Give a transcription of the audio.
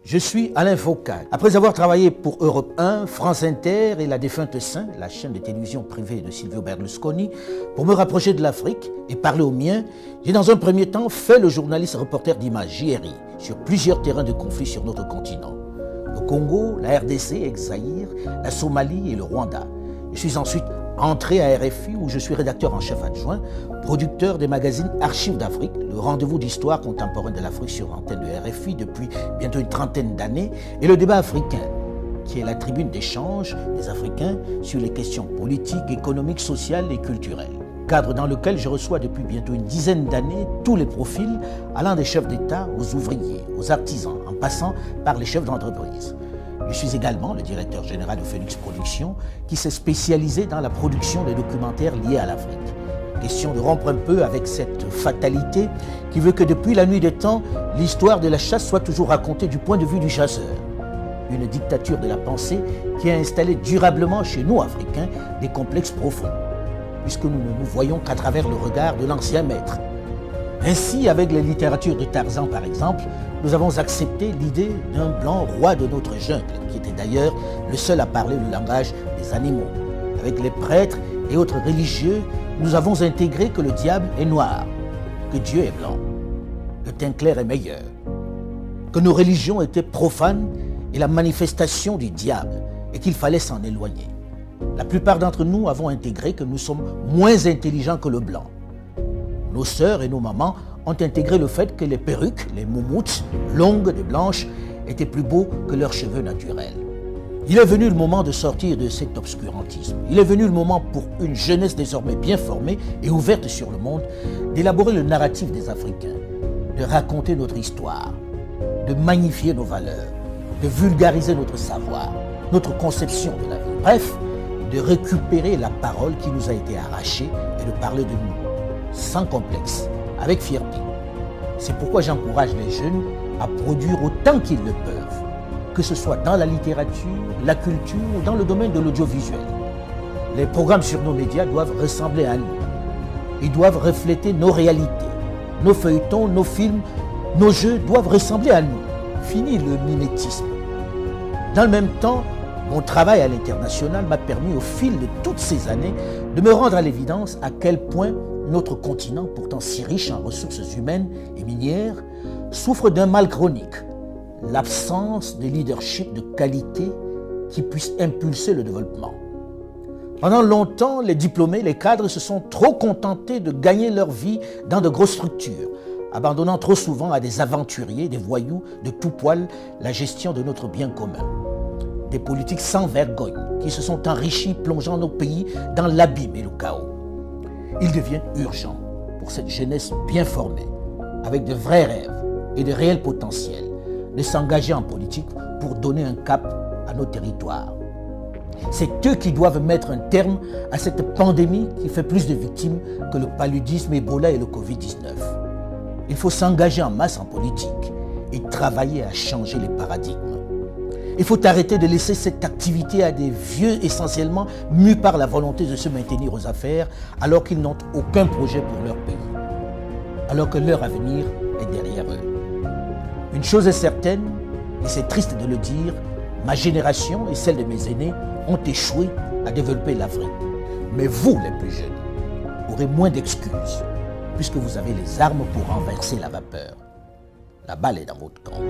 Je suis Alain Faucal. Après avoir travaillé pour Europe 1, France Inter et la défunte Saint, la chaîne de télévision privée de Silvio Berlusconi, pour me rapprocher de l'Afrique et parler aux miens, j'ai dans un premier temps fait le journaliste reporter d'Image, JRI, sur plusieurs terrains de conflit sur notre continent. Le Congo, la RDC, ex-Zaïre, la Somalie et le Rwanda. Je suis ensuite entré à RFI où je suis rédacteur en chef adjoint, producteur des magazines Archives d'Afrique, le rendez-vous d'histoire contemporaine de l'Afrique sur l'antenne de RFI depuis bientôt une trentaine d'années, et le débat africain, qui est la tribune d'échange des Africains sur les questions politiques, économiques, sociales et culturelles. Cadre dans lequel je reçois depuis bientôt une dizaine d'années tous les profils allant des chefs d'État aux ouvriers, aux artisans, en passant par les chefs d'entreprise. Je suis également le directeur général de Phoenix Productions qui s'est spécialisé dans la production de documentaires liés à l'Afrique. Question de rompre un peu avec cette fatalité qui veut que depuis la nuit des temps, l'histoire de la chasse soit toujours racontée du point de vue du chasseur. Une dictature de la pensée qui a installé durablement chez nous, Africains, des complexes profonds, puisque nous ne nous voyons qu'à travers le regard de l'ancien maître. Ainsi, avec la littérature de Tarzan par exemple, nous avons accepté l'idée d'un blanc roi de notre jungle, qui était d'ailleurs le seul à parler le langage des animaux. Avec les prêtres et autres religieux, nous avons intégré que le diable est noir, que Dieu est blanc, le teint clair est meilleur, que nos religions étaient profanes et la manifestation du diable, et qu'il fallait s'en éloigner. La plupart d'entre nous avons intégré que nous sommes moins intelligents que le blanc. Nos sœurs et nos mamans ont intégré le fait que les perruques, les moumoutes, longues et blanches, étaient plus beaux que leurs cheveux naturels. Il est venu le moment de sortir de cet obscurantisme. Il est venu le moment pour une jeunesse désormais bien formée et ouverte sur le monde, d'élaborer le narratif des Africains, de raconter notre histoire, de magnifier nos valeurs, de vulgariser notre savoir, notre conception de la vie. Bref, de récupérer la parole qui nous a été arrachée et de parler de nous, sans complexe, avec fierté. C'est pourquoi j'encourage les jeunes à produire autant qu'ils le peuvent, que ce soit dans la littérature, la culture ou dans le domaine de l'audiovisuel. Les programmes sur nos médias doivent ressembler à nous. Ils doivent refléter nos réalités. Nos feuilletons, nos films, nos jeux doivent ressembler à nous. Fini le mimétisme. Dans le même temps, mon travail à l'international m'a permis au fil de toutes ces années de me rendre à l'évidence à quel point notre continent, pourtant si riche en ressources humaines et minières, souffre d'un mal chronique, l'absence de leadership de qualité qui puisse impulser le développement. Pendant longtemps, les diplômés, les cadres se sont trop contentés de gagner leur vie dans de grosses structures, abandonnant trop souvent à des aventuriers, des voyous de tout poil la gestion de notre bien commun. Des politiques sans vergogne qui se sont enrichis, plongeant nos pays dans l'abîme et le chaos. Il devient urgent pour cette jeunesse bien formée, avec de vrais rêves et de réels potentiels, de s'engager en politique pour donner un cap à nos territoires. C'est eux qui doivent mettre un terme à cette pandémie qui fait plus de victimes que le paludisme, Ebola et le Covid-19. Il faut s'engager en masse en politique et travailler à changer les paradigmes. Il faut arrêter de laisser cette activité à des vieux essentiellement mus par la volonté de se maintenir aux affaires alors qu'ils n'ont aucun projet pour leur pays, alors que leur avenir est derrière eux. Une chose est certaine, et c'est triste de le dire, ma génération et celle de mes aînés ont échoué à développer l'Afrique. Mais vous, les plus jeunes, aurez moins d'excuses puisque vous avez les armes pour renverser la vapeur. La balle est dans votre camp.